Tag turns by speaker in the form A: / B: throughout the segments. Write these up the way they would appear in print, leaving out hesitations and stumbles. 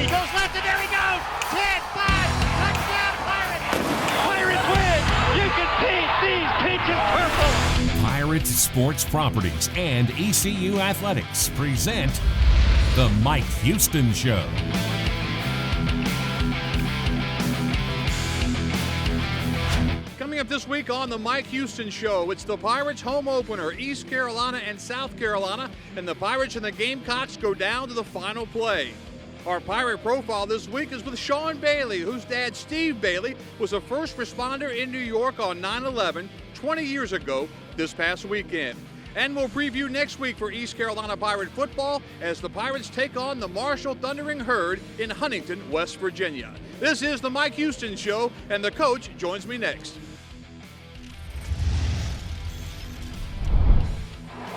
A: He goes left, and there he goes. 10, 5, touchdown, Pirates. Pirates win. You can paint these pitches purple.
B: Pirates Sports Properties and ECU Athletics present The Mike Houston Show.
C: Coming up this week on The Mike Houston Show, it's the Pirates home opener, East Carolina and South Carolina, and the Pirates and the Gamecocks go down to the final play. Our Pirate profile this week is with Sean Bailey, whose dad, Steve Bailey, was a first responder in New York on 9/11, 20 years ago this past weekend. And we'll preview next week for East Carolina Pirate football as the Pirates take on the Marshall Thundering Herd in Huntington, West Virginia. This is the Mike Houston Show, and the coach joins me next.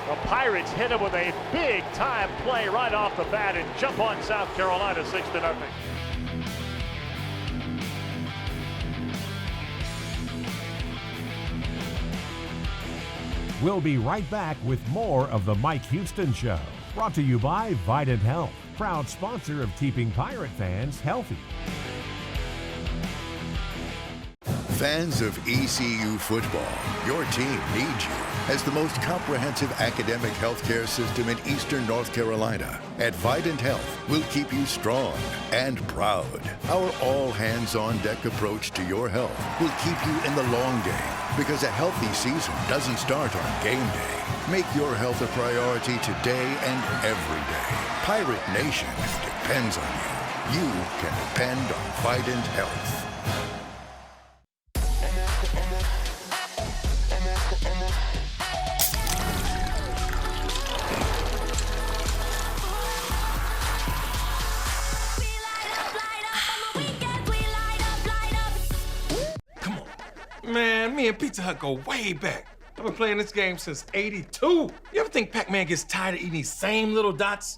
A: The Pirates hit him with a big-time play right off the bat and jump on South Carolina 6-0.
B: We'll be right back with more of The Mike Houston Show, brought to you by Vidant Health, proud sponsor of keeping Pirate fans healthy.
D: Fans of ECU football, your team needs you as the most comprehensive academic healthcare system in Eastern North Carolina. At Vidant Health, we'll keep you strong and proud. Our all-hands-on-deck approach to your health will keep you in the long game, because a healthy season doesn't start on game day. Make your health a priority today and every day. Pirate Nation depends on you. You can depend on Vidant Health.
E: Man, me and Pizza Hut go way back. I've been playing this game since '82. You ever think Pac-Man gets tired of eating these same little dots?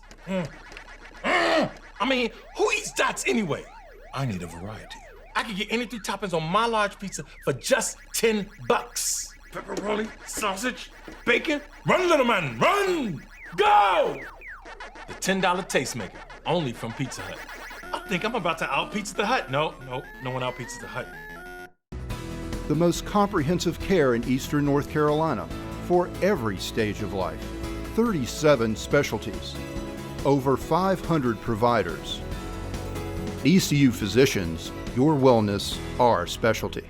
E: I mean, who eats dots anyway? I need a variety. I can get any 3 toppings on my large pizza for just $10. Pepperoni, sausage, bacon. Run, little man, run! Go! The $10 tastemaker, only from Pizza Hut. I think I'm about to out-pizza the Hut. No one out-pizzas the Hut.
F: The most comprehensive care in Eastern North Carolina for every stage of life. 37 specialties, over 500 providers. ECU Physicians, your wellness, our specialty.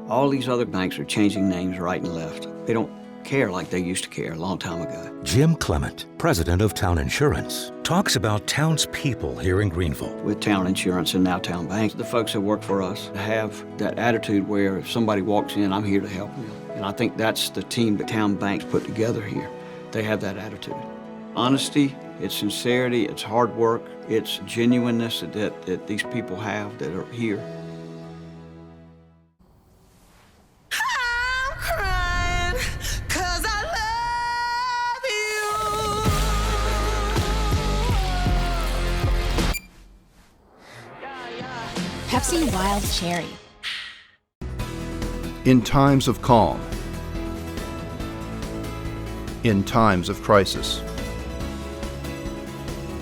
G: All these other banks are changing names right and left. They don't care like they used to care a long time ago.
H: Jim Clement, president of Town Insurance, talks about townspeople here in Greenville.
G: With Town Insurance and now Town Bank, the folks that work for us have that attitude where if somebody walks in, I'm here to help them. And I think that's the team that Town Bank's put together here. They have that attitude. Honesty, it's sincerity, it's hard work, it's genuineness that these people have that are here.
I: Pepsi Wild Cherry.
F: In times of calm, in times of crisis,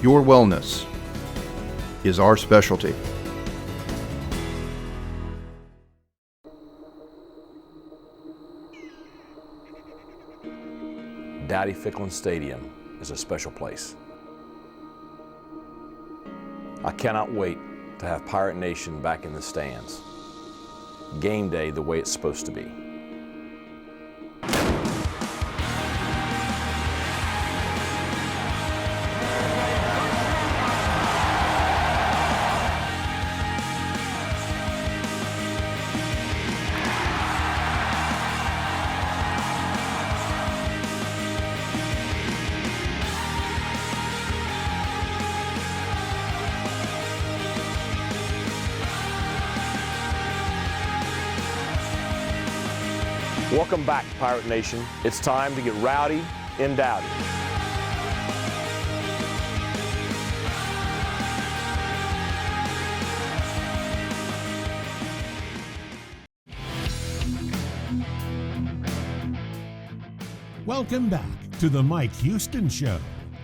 F: your wellness is our specialty.
J: Dowdy Ficklin Stadium is a special place. I cannot wait to have Pirate Nation back in the stands. Game day the way it's supposed to be. Welcome back, Pirate Nation. It's time to get rowdy and dowdy.
B: Welcome back to the Mike Houston Show,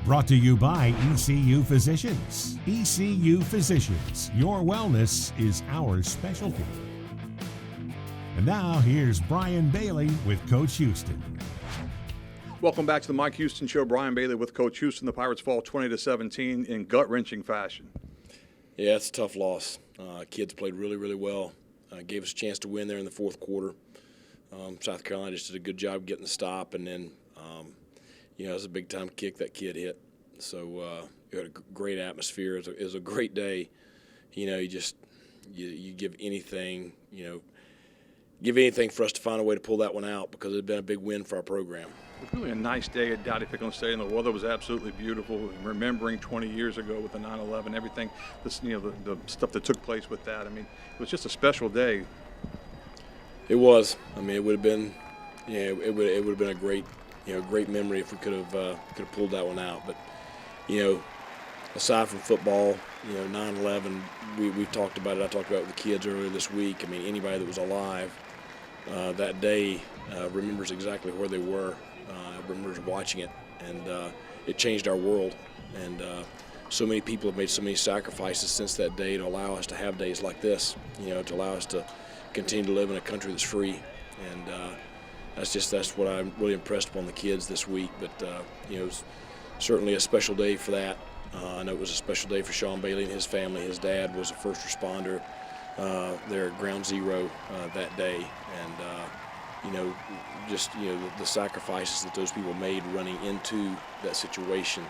B: Brought to you by ECU Physicians. ECU Physicians, your wellness is our specialty. And now here's Brian Bailey with Coach Houston.
C: Welcome back to the Mike Houston Show. Brian Bailey with Coach Houston. The Pirates fall 20-17 in gut-wrenching fashion.
K: Yeah, it's a tough loss. Kids played really, really well. Gave us a chance to win there in the fourth quarter. South Carolina just did a good job getting the stop, and then, it was a big-time kick that kid hit. So you had a great atmosphere. It was a great day. You give anything, give anything for us to find a way to pull that one out because it had been a big win for our program.
C: It was really a nice day at Dowdy-Pickens Stadium. The weather was absolutely beautiful. Remembering 20 years ago with the 9/11, everything, the stuff that took place with that. I mean, it was just a special day.
K: It was. I mean, it would have been, it would have been a great, great memory if we could have pulled that one out. But, aside from football, 9/11, we talked about it. I talked about it with the kids earlier this week. I mean, anybody that was alive that day remembers exactly where they were. Remembers watching it, and it changed our world. And so many people have made so many sacrifices since that day to allow us to have days like this, to allow us to continue to live in a country that's free. And that's what I'm really impressed upon the kids this week. But it was certainly a special day for that. I know it was a special day for Sean Bailey and his family. His dad was a first responder there at Ground Zero that day, and the sacrifices that those people made running into that situation,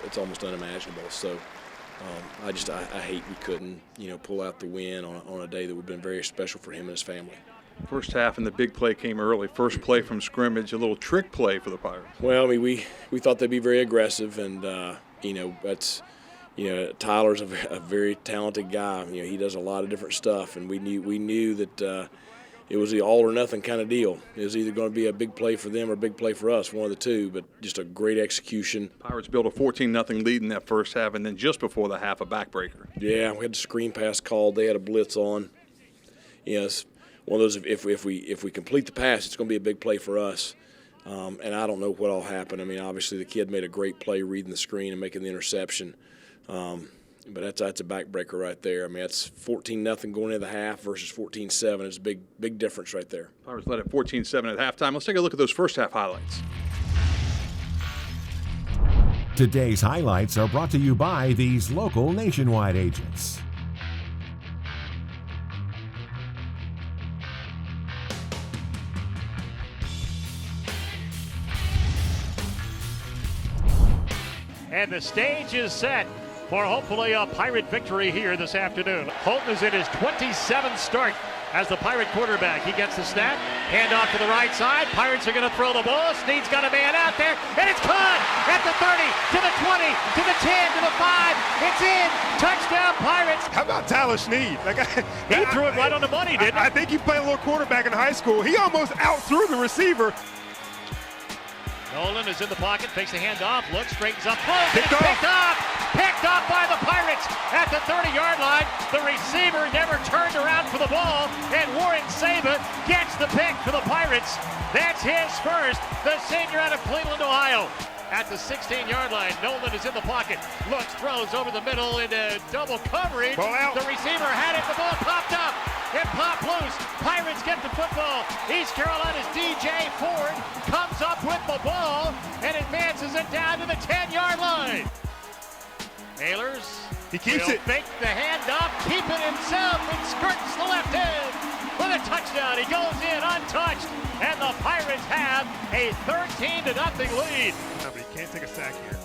K: it's almost unimaginable. So I hate we couldn't, pull out the win on a day that would have been very special for him and his family.
C: First half and the big play came early. First play from scrimmage, a little trick play for the Pirates.
K: Well, I mean, we thought they'd be very aggressive, and that's. Tyler's a very talented guy. He does a lot of different stuff, and we knew that it was the all or nothing kind of deal. It was either going to be a big play for them or a big play for us, one of the two. But just a great execution.
C: Pirates built a 14-0 lead in that first half, and then just before the half, a backbreaker.
K: Yeah, we had the screen pass called. They had a blitz on. It's one of those. If we complete the pass, it's going to be a big play for us. And I don't know what all happened. I mean, obviously the kid made a great play reading the screen and making the interception. But that's a backbreaker right there. I mean, that's 14-0 going into the half versus 14-7. It's a big difference right there.
C: Pirates led at 14-7 at halftime. Let's take a look at those first half highlights.
B: Today's highlights are brought to you by these local Nationwide agents.
A: And the stage is set for hopefully a Pirate victory here this afternoon. Holton is in his 27th start as the Pirate quarterback. He gets the snap, hand off to the right side. Pirates are going to throw the ball. Snead's got a man out there, and it's caught at the 30, to the 20, to the 10, to the 5. It's in. Touchdown, Pirates.
L: How about Tyler Snead?
A: He threw it right on the money, didn't he?
L: I think he played a little quarterback in high school. He almost out-threw the receiver.
A: Nolan is in the pocket, fakes the handoff, looks, straightens up, close, picked off by the Pirates at the 30-yard line. The receiver never turned around for the ball, and Warren Saba gets the pick for the Pirates. That's his first, the senior out of Cleveland, Ohio. At the 16-yard line, Nolan is in the pocket, looks, throws over the middle into double coverage.
L: Ball out.
A: The receiver had it, the ball popped up. It popped loose. Pirates get the football. East Carolina's DJ Ford comes up with the ball and advances it down to the 10-yard line. Ehlers,
L: he keeps it.
A: Fake the handoff, keep it himself, and skirts the left end for the touchdown. He goes in untouched, and the Pirates have a 13-0 lead.
L: But he can't take a sack here.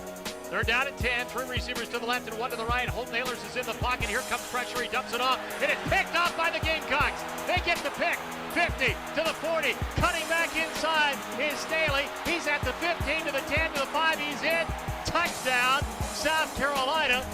A: They're down at 10, 3 receivers to the left and 1 to the right. Holton Ehlers is in the pocket. Here comes pressure. He dumps it off, and it's picked off by the Gamecocks. They get the pick. 50 to the 40. Cutting back inside is Staley. He's at the 15 to the 10 to the 5. He's in. Touchdown, South Carolina.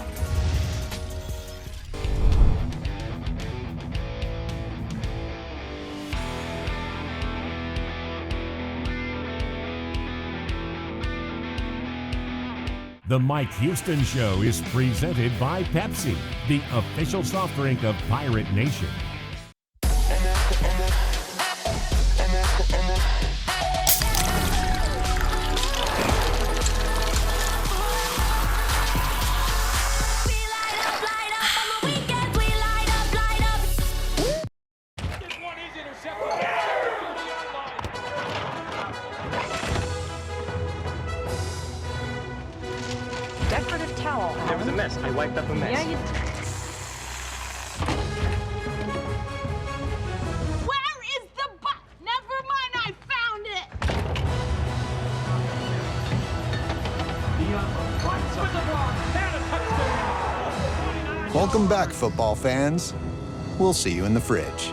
B: The Mike Houston Show is presented by Pepsi, the official soft drink of Pirate Nation.
M: mess. I wiped up a mess.
N: Yeah, you... Where is the bus? Never mind, I found it!
O: Welcome back, football fans. We'll see you in the fridge.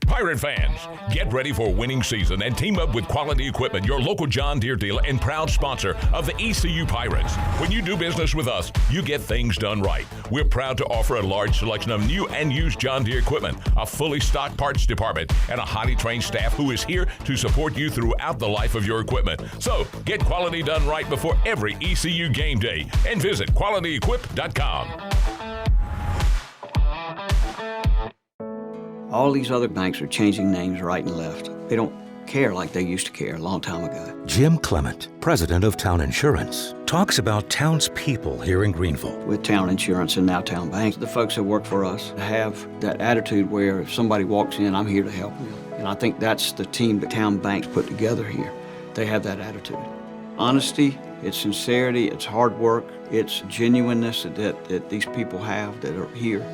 P: Pirate fans, get ready for a winning season and team up with Quality Equipment, your local John Deere dealer and proud sponsor of the ECU Pirates. When you do business with us, you get things done right. We're proud to offer a large selection of new and used John Deere equipment, a fully stocked parts department, and a highly trained staff who is here to support you throughout the life of your equipment. So, get quality done right before every ECU game day and visit QualityEquip.com.
G: All these other banks are changing names right and left. They don't care like they used to care a long time ago.
H: Jim Clement, president of Town Insurance, talks about Town's people here in Greenville.
G: With Town Insurance and now Town Bank, the folks that work for us have that attitude where if somebody walks in, I'm here to help them. And I think that's the team that Town Bank's put together here. They have that attitude. Honesty, it's sincerity, it's hard work, it's genuineness that these people have that are here.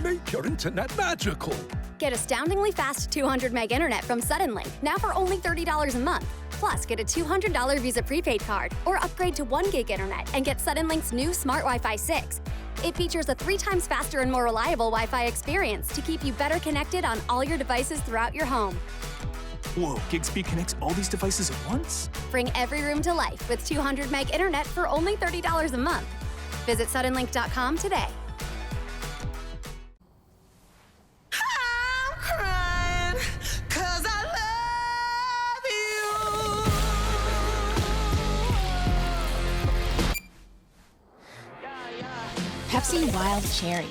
Q: Make your internet magical.
R: Get astoundingly fast 200 meg internet from Suddenlink, now for only $30 a month. Plus, get a $200 Visa prepaid card or upgrade to 1 gig internet and get Suddenlink's new Smart Wi-Fi 6. It features a 3 times faster and more reliable Wi-Fi experience to keep you better connected on all your devices throughout your home.
Q: Whoa, GigSpeed connects all these devices at once?
R: Bring every room to life with 200 meg internet for only $30 a month. Visit suddenlink.com today.
I: Pepsi Wild Cherry.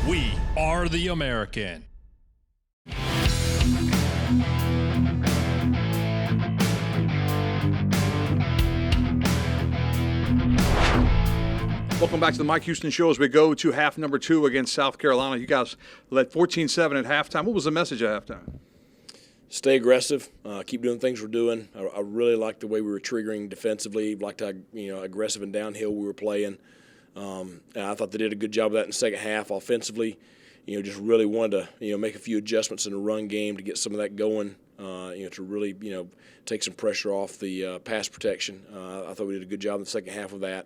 S: We are the American.
C: Welcome back to the Mike Houston Show as we go to half number 2 against South Carolina. You guys led 14-7 at halftime. What was the message at halftime?
K: Stay aggressive. Keep doing things we're doing. I really liked the way we were triggering defensively. Liked how aggressive and downhill we were playing. And I thought they did a good job of that in the second half offensively. Just really wanted to make a few adjustments in the run game to get some of that going. To really take some pressure off the pass protection. I thought we did a good job in the second half of that.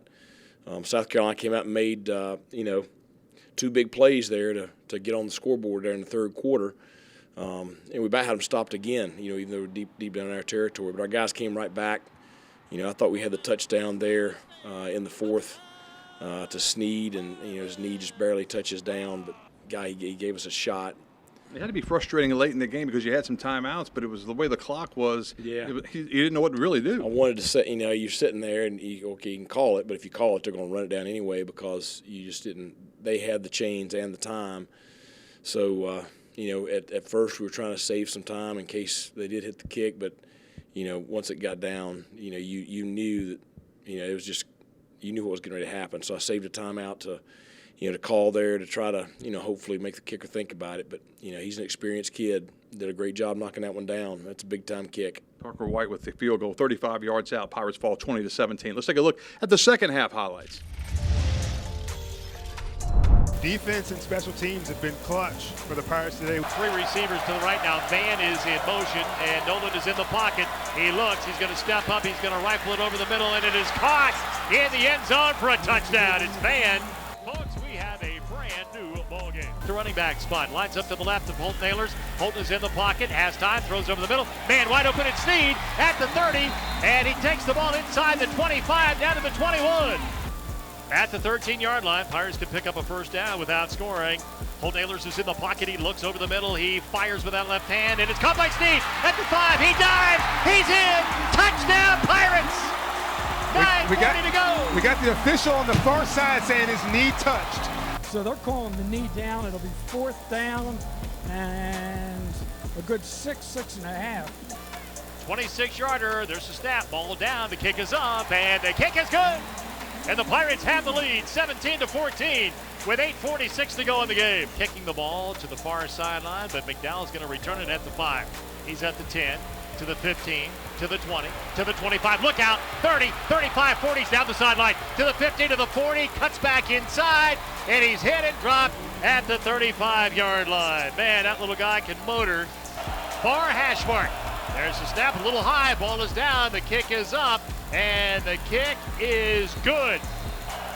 K: South Carolina came out and made 2 big plays there to get on the scoreboard there in the third quarter. And we about had them stopped again, even though we're deep down in our territory. But our guys came right back. I thought we had the touchdown there in the fourth to Snead, and his knee just barely touches down. But guy, he gave us a shot.
C: It had to be frustrating late in the game because you had some timeouts, but it was the way the clock was.
K: Yeah,
C: you didn't know what to really do.
K: I wanted to say, you're sitting there and you can call it, but if you call it, they're going to run it down anyway because you just didn't. They had the chains and the time, so at first we were trying to save some time in case they did hit the kick, but once it got down, you knew that it was just you knew what was getting ready to happen. So I saved a timeout to call there to try to, hopefully make the kicker think about it. But, he's an experienced kid. Did a great job knocking that one down. That's a big-time kick.
C: Parker White with the field goal, 35 yards out. Pirates fall 20-17. Let's take a look at the second half highlights.
L: Defense and special teams have been clutch for the Pirates today.
A: 3 receivers to the right now. Van is in motion, and Nolan is in the pocket. He looks. He's going to step up. He's going to rifle it over the middle, and it is caught in the end zone for a touchdown. It's Van. Folks, we have a brand new ball game. The running back spot lines up to the left of Holton Ahlers. Holton is in the pocket, has time, throws over the middle. Man wide open, it's Snead at the 30, and he takes the ball inside the 25 down to the 21. At the 13-yard line, Pirates can pick up a first down without scoring. Holton Ahlers is in the pocket. He looks over the middle. He fires with that left hand, and it's caught by Snead at the 5. He dives. He's in. Touchdown, Pirates. bang,
L: we
A: ready to go.
L: We got the official on the far side saying his knee touched.
M: So they're calling the knee down. It'll be 4th down and a good 6.5.
A: 26-yarder. There's the snap. Ball down. The kick is up, and the kick is good. And the Pirates have the lead, 17-14, with 8:46 to go in the game. Kicking the ball to the far sideline, but McDowell's going to return it at the 5. He's at the 10, to the 15, to the 20, to the 25. Look out, 30, 35, 40's down the sideline, to the 50, to the 40, cuts back inside, and he's hit and dropped at the 35-yard line. Man, that little guy can motor. Far hash mark. There's the snap, a little high, ball is down, the kick is up, and the kick is good.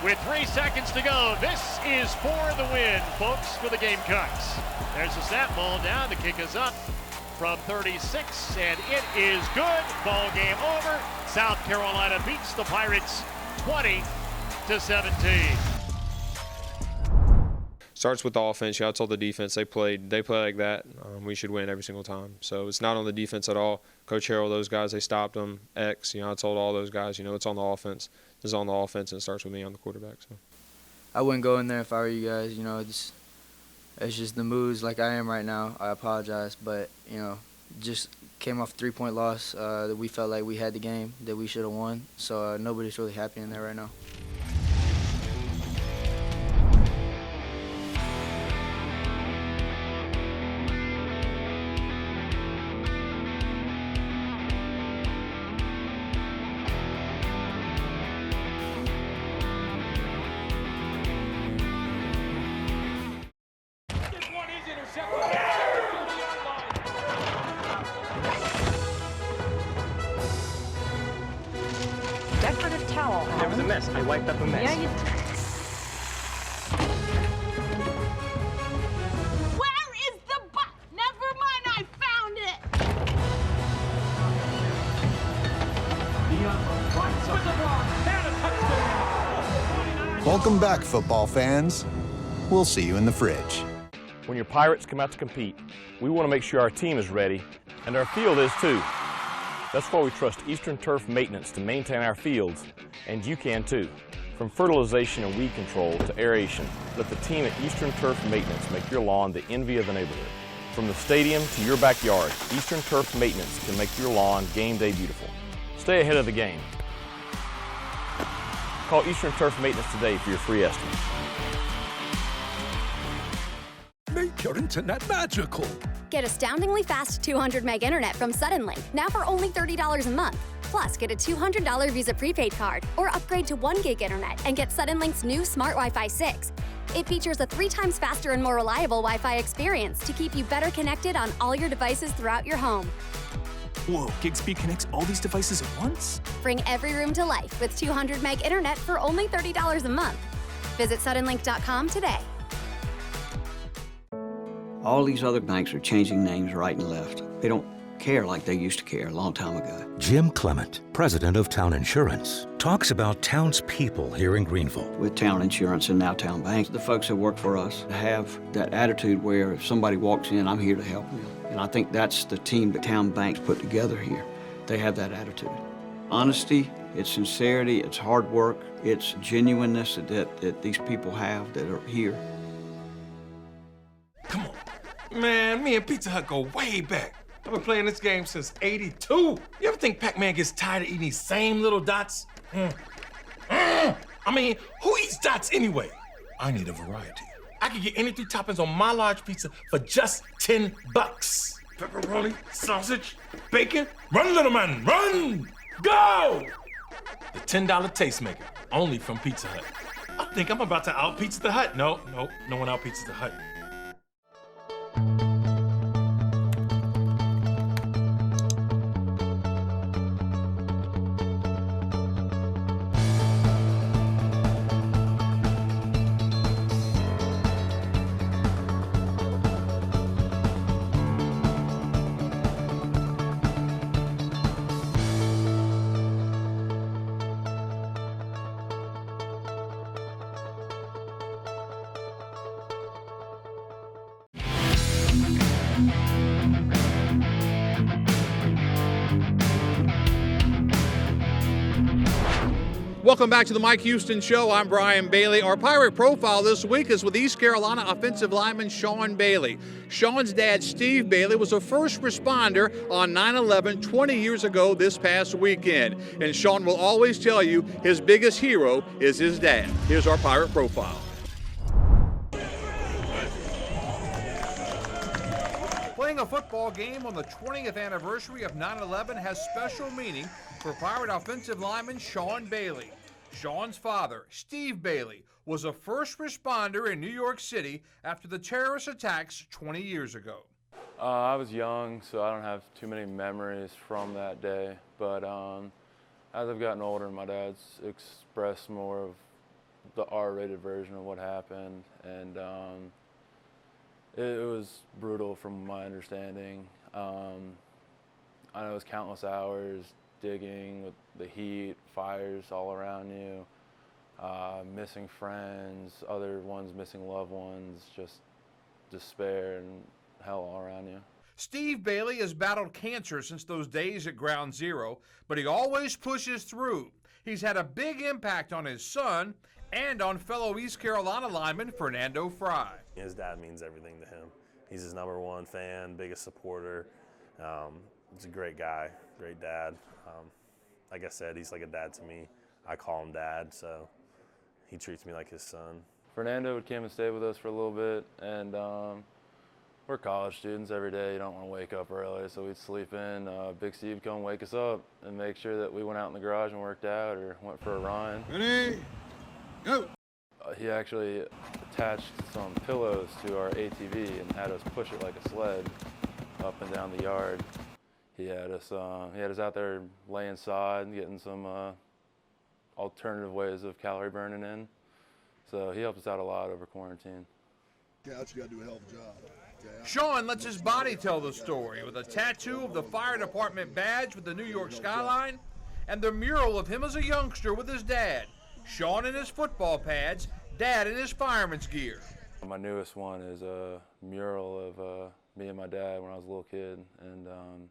A: With 3 seconds to go, this is for the win, folks, for the Gamecocks. There's the snap, ball down, the kick is up from 36, and it is good. Ball game over. South Carolina beats the Pirates 20-17.
T: Starts with the offense. I told the defense they play like that. We should win every single time. So it's not on the defense at all. Coach Harrell, those guys, they stopped them. I told all those guys, it's on the offense. It's on the offense, and it starts with me on the quarterback. So
U: I wouldn't go in there if I were you guys. It's just the moves like I am right now. I apologize, but just came off a 3-point loss that we felt like we had the game that we should have won. So nobody's really happy in there right now.
V: Decorative towel.
W: There was a mess. I wiped up a mess.
V: Yeah, you...
N: Where is the butt? Never mind, I found it.
O: Welcome back, football fans. We'll see you in the fridge.
J: When your Pirates come out to compete, we want to make sure our team is ready, and our field is too. That's why we trust Eastern Turf Maintenance to maintain our fields, and you can too. From fertilization and weed control to aeration, let the team at Eastern Turf Maintenance make your lawn the envy of the neighborhood. From the stadium to your backyard, Eastern Turf Maintenance can make your lawn game day beautiful. Stay ahead of the game. Call Eastern Turf Maintenance today for your free estimate.
X: Make your internet magical.
R: Get astoundingly fast 200 meg internet from Suddenlink, now for only $30 a month. Plus, get a $200 Visa prepaid card or upgrade to 1 gig internet and get Suddenlink's new Smart Wi-Fi 6. It features a 3 times faster and more reliable Wi-Fi experience to keep you better connected on all your devices throughout your home.
Q: Whoa, GigSpeed connects all these devices at once?
R: Bring every room to life with 200 meg internet for only $30 a month. Visit suddenlink.com today.
G: All these other banks are changing names right and left. They don't care like they used to care a long time ago.
H: Jim Clement, president of Town Insurance, talks about Town's people here in Greenville.
G: With Town Insurance and now Town Bank, the folks that work for us have that attitude where if somebody walks in, I'm here to help them. And I think that's the team that Town Bank's put together here. They have that attitude. Honesty, it's sincerity, it's hard work, it's genuineness that these people have that are here.
E: Come on. Man, me and Pizza Hut go way back. I've been playing this game since '82. You ever think Pac-Man gets tired of eating these same little dots? I mean, who eats dots anyway? I need a variety. I can get any 3 toppings on my large pizza for just $10. Pepperoni, sausage, bacon. Run, little man, run! Go! The $10 Tastemaker, only from Pizza Hut. I think I'm about to out-pizza the Hut. No one out-pizzas the Hut.
C: Welcome back to the Mike Houston Show. I'm Brian Bailey. Our Pirate profile this week is with East Carolina offensive lineman Sean Bailey. Sean's dad, Steve Bailey, was a first responder on 9/11 20 years ago this past weekend. And Sean will always tell you his biggest hero is his dad. Here's our Pirate profile. Playing a football game on the 20th anniversary of 9/11 has special meaning for Pirate offensive lineman Sean Bailey. Sean's father, Steve Bailey, was a first responder in New York City after the terrorist attacks 20 years ago.
J: I was young, so I don't have too many memories from that day. But as I've gotten older, my dad's expressed more of the R-rated version of what happened. And it was brutal from my understanding. I know it was countless hours digging with the heat, fires all around you, missing friends, other ones missing loved ones, just despair and hell all around you.
C: Steve Bailey has battled cancer since those days at Ground Zero, but he always pushes through. He's had a big impact on his son and on fellow East Carolina lineman Fernando Fry.
D: His dad means everything to him. He's his #1 fan, biggest supporter. He's a great guy, great dad. Like I said, he's like a dad to me. I call him dad, so he treats me like his son.
J: Fernando would come and stay with us for a little bit, and we're college students every day. You don't want to wake up early, so we'd sleep in. Big Steve would come wake us up and make sure that we went out in the garage and worked out or went for a run.
C: Ready, go!
J: He actually attached some pillows to our ATV and had us push it like a sled up and down the yard. He had us out there laying sod and getting some alternative ways of calorie burning in. So he helped us out a lot over quarantine.
F: Couch, you got to do a hell of a job.
C: Sean lets his body tell the story with a tattoo of the fire department badge with the New York skyline and the mural of him as a youngster with his dad. Sean in his football pads, Dad in his fireman's gear.
J: My newest one is a mural of me and my dad when I was a little kid, and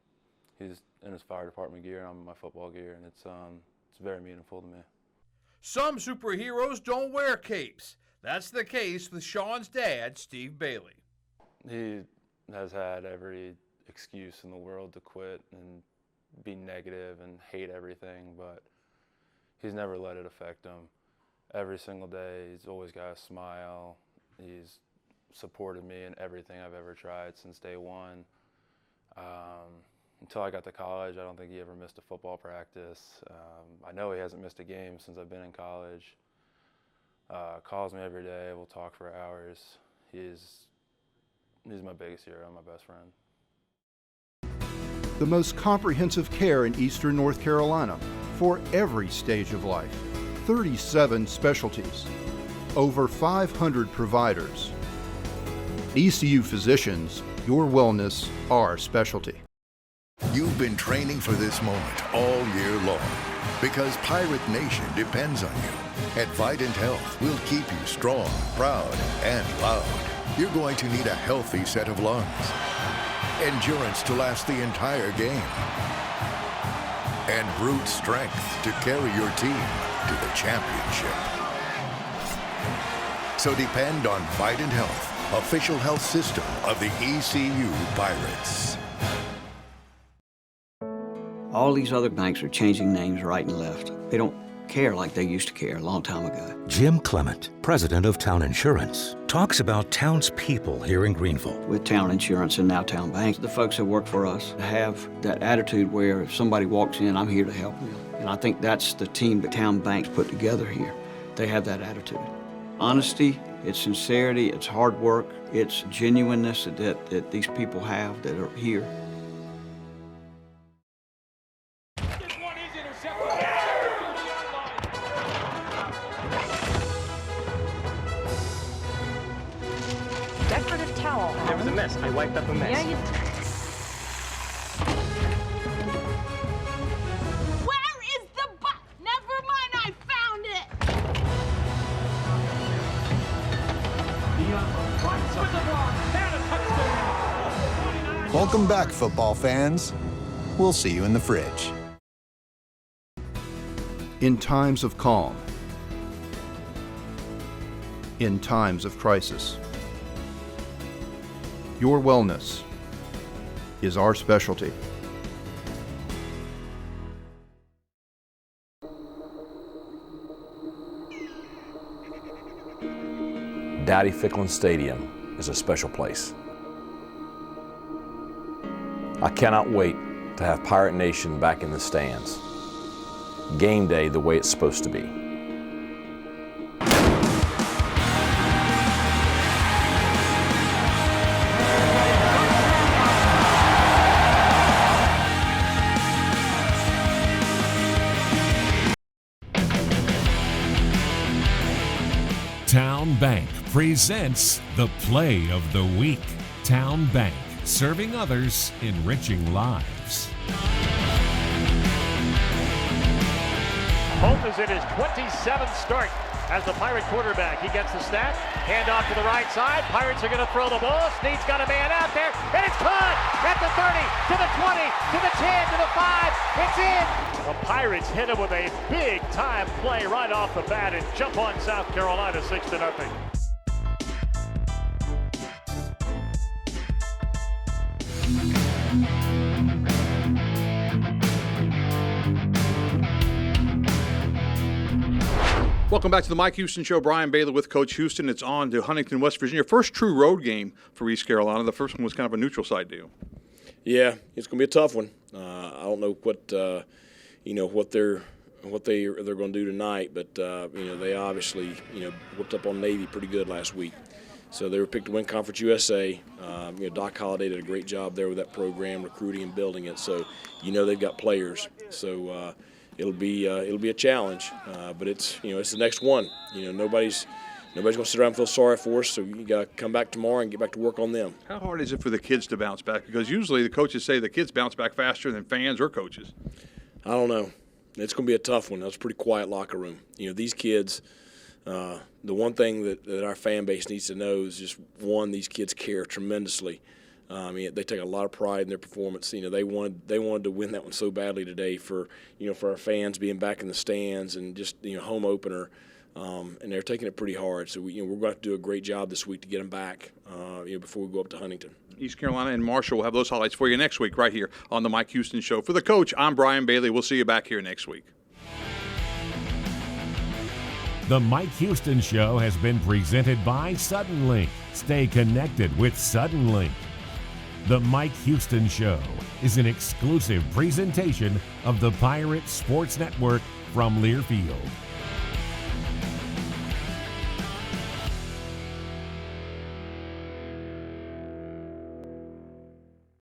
J: he's in his fire department gear and I'm in my football gear, and it's very meaningful to me.
C: Some superheroes don't wear capes. That's the case with Sean's dad, Steve Bailey.
J: He has had every excuse in the world to quit and be negative and hate everything, but he's never let it affect him. Every single day, he's always got a smile. He's supported me in everything I've ever tried since day one. Until I got to college, I don't think he ever missed a football practice. I know he hasn't missed a game since I've been in college. Calls me every day. We'll talk for hours. He's my biggest hero, my best friend.
V: The most comprehensive care in Eastern North Carolina for every stage of life. 37 specialties, over 500 providers. ECU Physicians, your wellness, our specialty.
W: You've been training for this moment all year long because Pirate Nation depends on you. At Vidant Health, we'll keep you strong, proud, and loud. You're going to need a healthy set of lungs, endurance to last the entire game, and brute strength to carry your team to the championship. So depend on Vidant Health, official health system of the ECU Pirates.
G: All these other banks are changing names right and left. They don't care like they used to care a long time ago.
H: Jim Clement, president of Town Insurance, talks about Town's people here in Greenville.
G: With Town Insurance and now Town Bank, the folks that work for us have that attitude where if somebody walks in, I'm here to help them. And I think that's the team that Town Bank's put together here. They have that attitude. Honesty, it's sincerity, it's hard work, it's genuineness that these people have that are here.
Y: Decorative towel.
Z: There was a mess. I wiped up a mess.
Y: Yeah, you...
N: Where is the butt? Never mind, I found it.
O: Welcome back, football fans. We'll see you in the fridge.
V: in times of calm, in times of crisis. Your wellness is our specialty.
B: Dowdy-Ficklin Stadium is a special place. I cannot wait to have Pirate Nation back in the stands. Game day the way it's supposed to be.
I: Town Bank presents the Play of the Week. Town Bank, serving others, enriching lives.
A: Holt is in his 27th start as the Pirate quarterback. He gets the snap, hand off to the right side. Pirates are going to throw the ball. Snead's got a man out there, and it's caught at the 30, to the 20, to the 10, to the 5. It's in. The Pirates hit him with a big-time play right off the bat and jump on South Carolina 6-0.
C: Welcome back to the Mike Houston Show. Brian Bailey with Coach Houston. It's on to Huntington, West Virginia. First true road game for East Carolina. The first one was kind of a neutral site deal.
K: Yeah, it's going to be a tough one. I don't know what what they're going to do tonight, but they obviously whooped up on Navy pretty good last week. So they were picked to win Conference USA. Doc Holliday did a great job there with that program, recruiting and building it. So they've got players. So. It'll be a challenge, but it's the next one. Nobody's going to sit around and feel sorry for us. So you got to come back tomorrow and get back to work on them.
C: How hard is it for the kids to bounce back? Because usually the coaches say the kids bounce back faster than fans or coaches.
K: I don't know. It's going to be a tough one. That's a pretty quiet locker room. These kids. The one thing that our fan base needs to know is just one, these kids care tremendously. They take a lot of pride in their performance. They wanted to win that one so badly today for our fans being back in the stands and just home opener, and they're taking it pretty hard. So we're going to have to do a great job this week to get them back before we go up to Huntington.
C: East Carolina and Marshall will have those highlights for you next week right here on the Mike Houston Show. For the coach, I'm Brian Bailey. We'll see you back here next week.
I: The Mike Houston Show has been presented by Suddenlink. Stay connected with Suddenlink. The Mike Houston Show is an exclusive presentation of the Pirate Sports Network from Learfield.